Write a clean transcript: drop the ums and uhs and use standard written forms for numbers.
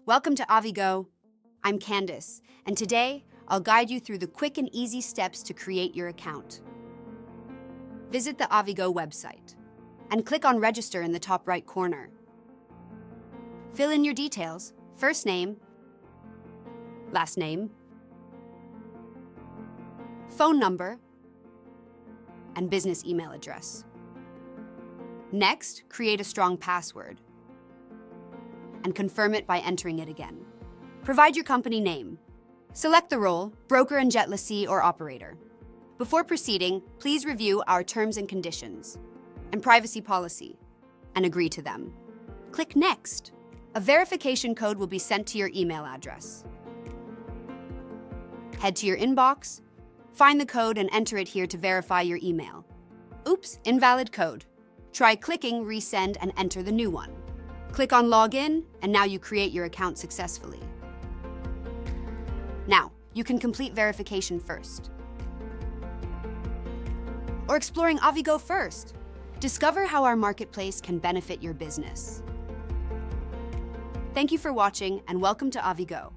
Welcome to Avi-Go. I'm Candace, and today I'll guide you through the quick and easy steps to create your account. Visit the Avi-Go website and click on Register in the top right corner. Fill in your details: first name, last name, phone number, and business email address. Next, create a strong password and confirm it by entering it again. Provide your company name. Select the role, broker and jet lessee or operator. Before proceeding, please review our terms and conditions and privacy policy and agree to them. Click Next. A verification code will be sent to your email address. Head to your inbox, find the code and enter it here to verify your email. Oops, invalid code. Try clicking Resend and enter the new one. Click on Login, and now you create your account successfully. Now, you can complete verification first. Or exploring Avi-Go first. Discover how our marketplace can benefit your business. Thank you for watching, and welcome to Avi-Go.